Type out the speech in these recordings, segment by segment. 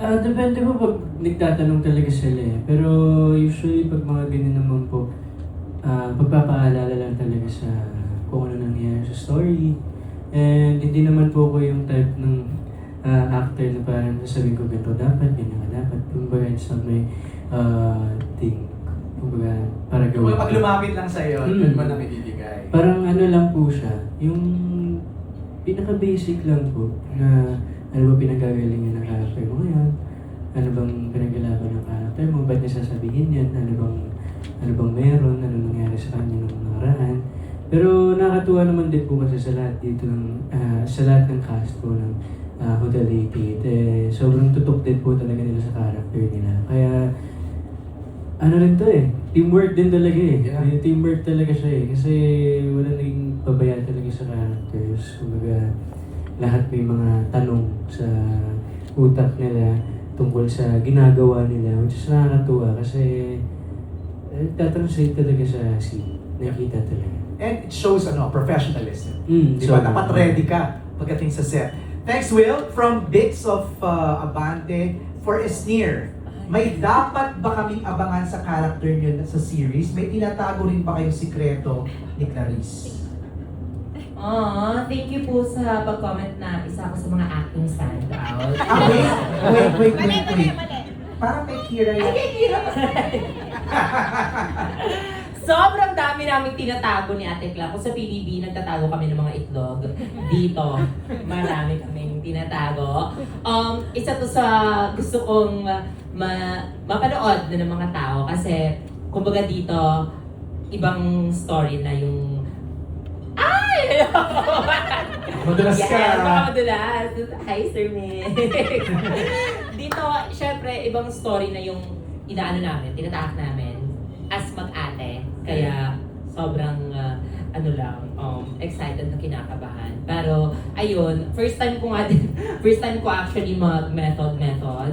Depende po pag nagtatanong talaga sila eh. Pero usually pag mga ganyan naman po, pagpapaalala lang talaga sa kung ano nangyayari sa story. And hindi naman po ako yung type ng actor na parang sasabihin ko ganito dapat, ganyan ka dapat. Kumbaga it's not my thing. Kumbaga para gawin. Pag lumapit lang sa'yo, doon mo lang ibibigay. Parang ano lang po siya, yung pinaka-basic lang po na ano ba pinagagalingan ng character mo ngayon, ano bang pinaglalaban ng character mo, ba't niya sasabihin yan, ano bang meron, ano nangyari sa kanya nung nakaraan. Pero nakakatuwa naman din po kasi sa lahat dito sa lahat ng cast po ng Hotel 88, sobrang tutok din po talaga nila sa character nila. Kaya ano rin to eh, teamwork din talaga eh. Yeah. May teamwork talaga siya eh. Kasi wala naging pabayaan talaga sa characters. Kumbaga, lahat may mga tanong sa utak nila tungkol sa ginagawa nila. Which is nakakatuwa kasi tatranslate talaga sa scene. Nakikita talaga. And it shows professionalism. Di So, ba? Dapat ready ka pagdating sa set. Thanks, Will. From Bits of Abante for Esnir. May dapat ba kaming abangan sa character niyo sa series? May tinatago rin ba kayong sikreto ni Clarice? Thank you po sa pag-comment na isa ako sa mga acting standout. Wait. Parang kay Kira yan. Sobrang dami naming tinatago ni Ate Cla. Kung sa PBB, nagtatago kami ng mga itlog. Dito, marami kaming tinatago. Isa to sa gusto kong mapanood na ng mga tao kasi kumbaga dito, ibang story na yung Madulas ka. Yes, madulas. Hi, Sir Mick. Dito, syempre, ibang story na yung inaano namin, tinatahak namin as mag-ate. Kaya sobrang excited na kinakabahan. Pero ayun, first time ko actually mag-method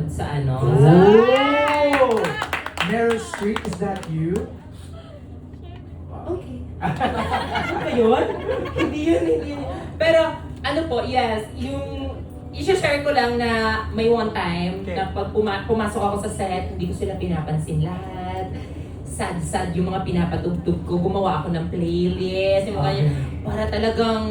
sa ano. Oh! Meryl Streep, is that you? Okay. Ano ba yun? Hindi yun. Pero ano po, yes, yung i-share ko lang na may one time na pag pumasok ako sa set, hindi ko sila pinapansin lahat. Sad yung mga pinapatugtog ko. Gumawa ako ng playlist. Yung mga para talagang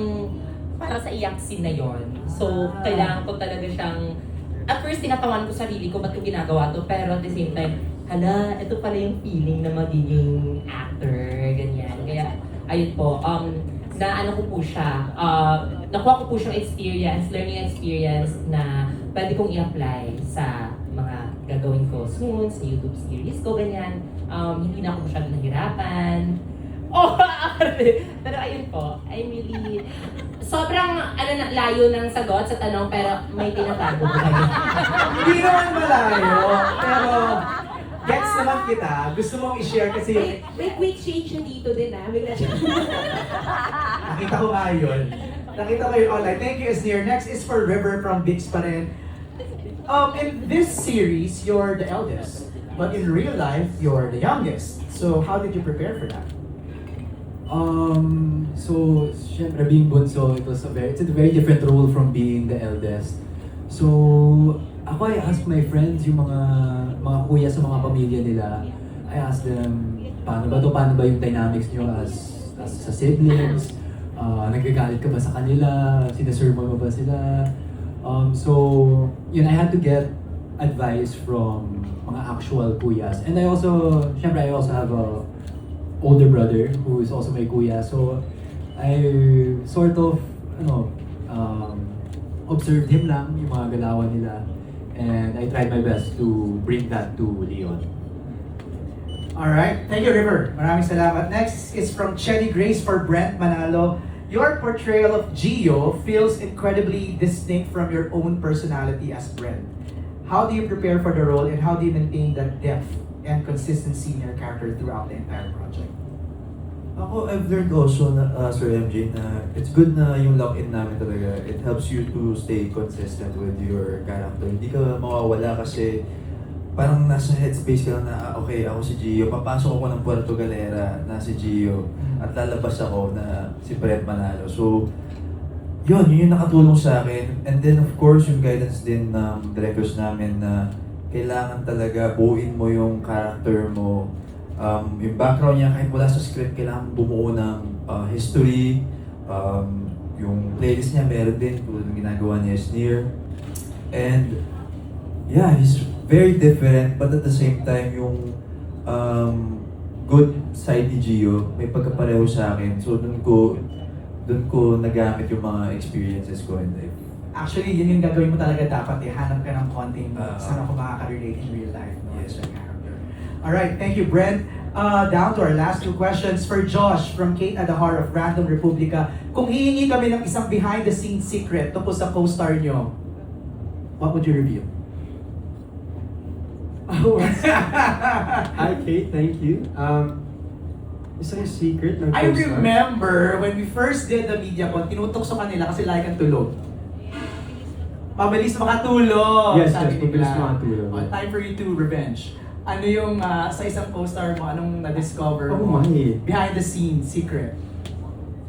para sa iyak scene na yon. So, kailangan ko talaga siyang at first, tinatawan ko sarili ko ba't ko ginagawa to. Pero at the same time, hala, ito pala yung feeling na magiging actor, ganyan. Kaya, ayun po, naano ko po siya, nakuha ko po siyang learning experience na pwede kong i-apply sa mga gagawin ko soon, sa YouTube series ko, ganyan. Hindi na ako masyadong nahirapan. Pero ayun po, I'm really, sobrang layo ng sagot sa tanong, pero may tinatago ko kayo. Hindi naman malayo, pero gets naman kita. Gusto mong i-share kasi May quick change yun dito din bigla siya. nakita ko nga yun. Nakita ko yun online. Thank you, Esnir. Next is for River from Bigs pa rin. In this series, you're the eldest. But in real life, you're the youngest. So how did you prepare for that? So, syempre being bunso, it's a very different role from being the eldest. So, I asked my friends, yung mga kuya sa mga pamilya nila, I asked them, paano ba yung dynamics nyo as sa siblings? Nagagalit ka ba sa kanila? Sinaserve mo ba sila? So, yun, I had to get advice from mga actual kuyas. And I also have a older brother who is also my kuya. So, I sort of, observed him lang, yung mga galawan nila. And I tried my best to bring that to Leon. Alright, thank you, River. Maraming salamat. Next is from Chelly Grace for Brent Manalo. Your portrayal of Gio feels incredibly distinct from your own personality as Brent. How do you prepare for the role and how do you maintain that depth and consistency in your character throughout the entire project? Ako, I've learned also, Sir MJ, na it's good na yung lock-in namin talaga. It helps you to stay consistent with your character. Hindi ka mawawala kasi parang nasa headspace ka lang na, okay, ako si Gio. Papasok ako ng Puerto Galera na si Gio at lalabas ako na si Brent Manalo. So, yun yung nakatulong sa akin. And then of course, yung guidance din ng directors namin na kailangan talaga buuin mo yung character mo. Yung background niya, kahit wala sa script, kailangan bumuo ng history. Yung playlist niya, meron din, tulad ng ginagawa niya is Near. And yeah, he's very different, but at the same time, yung good side ni Gio, may pagkapareho sa akin. So dun ko nagamit yung mga experiences ko in life. Actually, yun yung gagawin mo talaga dapat. Hanap ka ng konting saan ako makaka-relate in real life. No? Yes. As a character. Alright, thank you, Brent. Down to our last two questions for Josh from Kate Adahar of Random Republica. Kung hihingi kami ng isang behind-the-scenes secret tungkol sa co-star nyo, what would you reveal? Hi Kate, thank you. Isang secret ng I co-star? remember when we first did the media con, tinutok sa kanila kasi like ang tulog. Mabilis makatulog. Yes, sabi mabilis nila. makatulog. Oh, time for you to revenge. Ano yung sa isang co-star mo, anong na-discover Oh mo? my. Behind the scenes, secret.